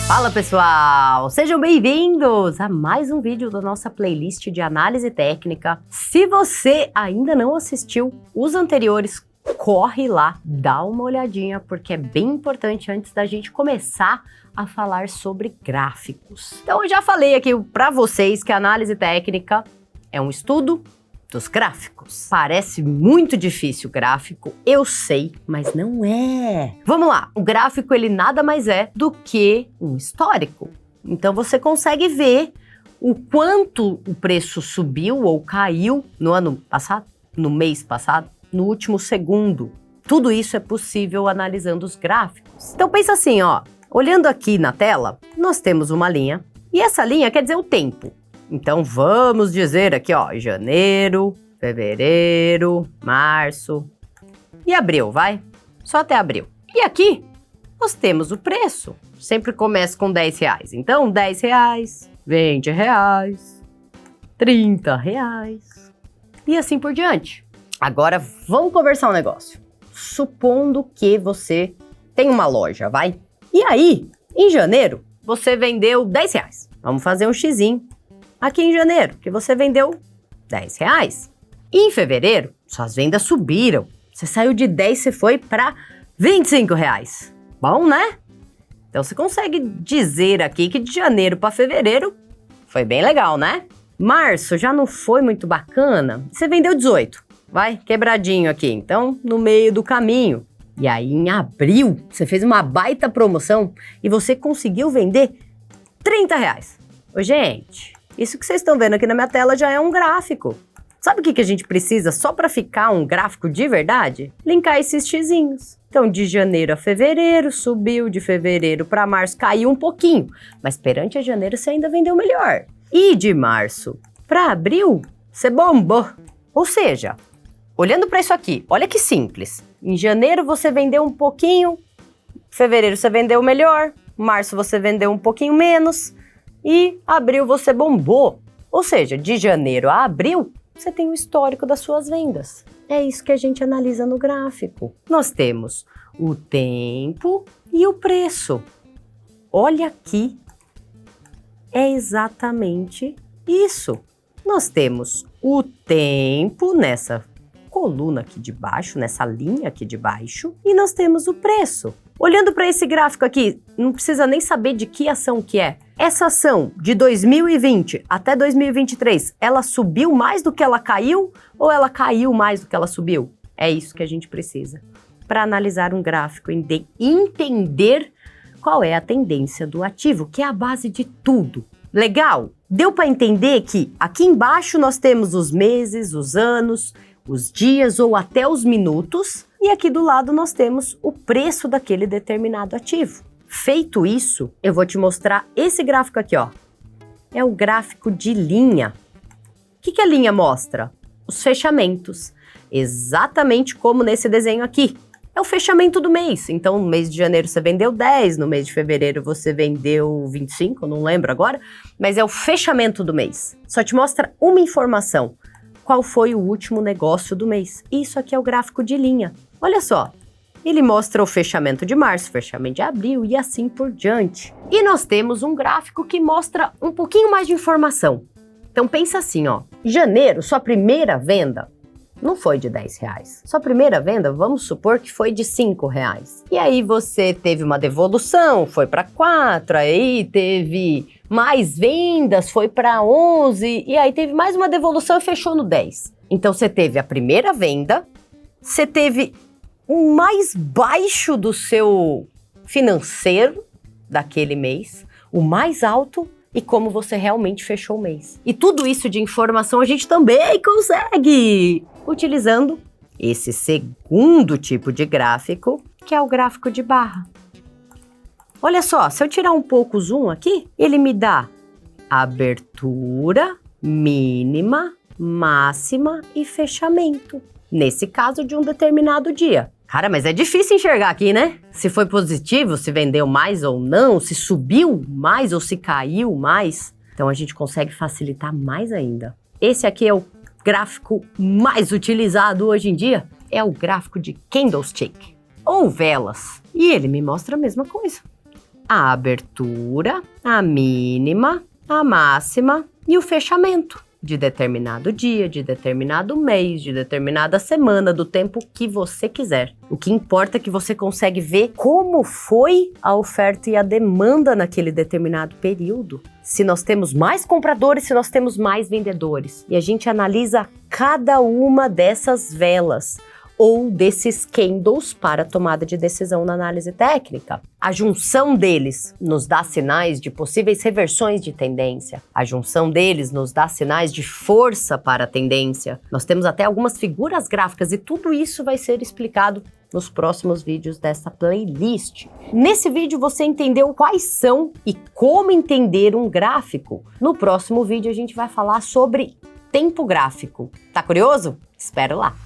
Fala pessoal, sejam bem-vindos a mais um vídeo da nossa playlist de análise técnica. Se você ainda não assistiu os anteriores, corre lá, dá uma olhadinha, porque é bem importante antes da gente começar a falar sobre gráficos. Então eu já falei aqui para vocês que a análise técnica é um estudo dos gráficos. Parece muito difícil o gráfico, eu sei, mas não é. Vamos lá, o gráfico ele nada mais é do que um histórico. Então você consegue ver o quanto o preço subiu ou caiu no ano passado, no mês passado, no último segundo. Tudo isso é possível analisando os gráficos. Então pensa assim, ó, olhando aqui na tela, nós temos uma linha e essa linha quer dizer o tempo. Então vamos dizer aqui, ó, janeiro, fevereiro, março e abril, vai? Só até abril. E aqui nós temos o preço. Sempre começa com R$10. Então R$10, R$20, R$30 e assim por diante. Agora vamos conversar um negócio. Supondo que você tem uma loja, vai? E aí, em janeiro, você vendeu R$10. Vamos fazer um xizinho aqui em janeiro, que você vendeu R$10. E em fevereiro, suas vendas subiram. Você saiu de 10, você foi para R$25. Bom, né? Então você consegue dizer aqui que de janeiro para fevereiro foi bem legal, né? Março já não foi muito bacana. Você vendeu 18. Vai, quebradinho aqui. Então, no meio do caminho. E aí, em abril, você fez uma baita promoção e você conseguiu vender R$30. Ô, gente, isso que vocês estão vendo aqui na minha tela já é um gráfico. Sabe o que a gente precisa só para ficar um gráfico de verdade? Linkar esses xizinhos. Então, de janeiro a fevereiro, subiu, de fevereiro para março, caiu um pouquinho. Mas perante a janeiro, você ainda vendeu melhor. E de março para abril, você bombou. Ou seja, olhando para isso aqui, olha que simples. Em janeiro você vendeu um pouquinho, fevereiro você vendeu melhor, março você vendeu um pouquinho menos e abril você bombou. Ou seja, de janeiro a abril, você tem o histórico das suas vendas. É isso que a gente analisa no gráfico. Nós temos o tempo e o preço. Olha aqui, é exatamente isso. Nós temos o tempo nessa coluna aqui de baixo, nessa linha aqui de baixo, e nós temos o preço. Olhando para esse gráfico aqui, não precisa nem saber de que ação que é. Essa ação de 2020 até 2023, ela subiu mais do que ela caiu ou ela caiu mais do que ela subiu? É isso que a gente precisa para analisar um gráfico e entender qual é a tendência do ativo, que é a base de tudo. Legal? Deu para entender que aqui embaixo nós temos os meses, os anos, os dias ou até os minutos, e aqui do lado nós temos o preço daquele determinado ativo. Feito isso, eu vou te mostrar esse gráfico aqui, ó. É o gráfico de linha. O que a linha mostra? Os fechamentos. Exatamente como nesse desenho aqui. É o fechamento do mês. Então, no mês de janeiro você vendeu 10, no mês de fevereiro você vendeu 25, não lembro agora, mas é o fechamento do mês. Só te mostra uma informação. Qual foi o último negócio do mês? Isso aqui é o gráfico de linha. Olha só, ele mostra o fechamento de março, fechamento de abril e assim por diante. E nós temos um gráfico que mostra um pouquinho mais de informação. Então pensa assim, ó, janeiro, sua primeira venda não foi de R$10. Sua primeira venda, vamos supor que foi de R$5. E aí você teve uma devolução, foi para 4, aí teve mais vendas, foi para 11, e aí teve mais uma devolução e fechou no 10. Então você teve a primeira venda, você teve o mais baixo do seu financeiro daquele mês, o mais alto e como você realmente fechou o mês. E tudo isso de informação a gente também consegue utilizando esse segundo tipo de gráfico, que é o gráfico de barra. Olha só, se eu tirar um pouco o zoom aqui, ele me dá abertura, mínima, máxima e fechamento. Nesse caso de um determinado dia. Cara, mas é difícil enxergar aqui, né? Se foi positivo, se vendeu mais ou não, se subiu mais ou se caiu mais. Então a gente consegue facilitar mais ainda. Esse aqui é o gráfico mais utilizado hoje em dia. É o gráfico de candlestick ou velas. E ele me mostra a mesma coisa. a abertura, a mínima, a máxima e o fechamento de determinado dia, de determinado mês, de determinada semana, do tempo que você quiser. O que importa é que você consegue ver como foi a oferta e a demanda naquele determinado período. Se nós temos mais compradores, se nós temos mais vendedores. E a gente analisa cada uma dessas velas ou desses candles para tomada de decisão na análise técnica. A junção deles nos dá sinais de possíveis reversões de tendência. A junção deles nos dá sinais de força para a tendência. Nós temos até algumas figuras gráficas e tudo isso vai ser explicado nos próximos vídeos dessa playlist. Nesse vídeo você entendeu quais são e como entender um gráfico. No próximo vídeo a gente vai falar sobre tempo gráfico. Tá curioso? Espero lá!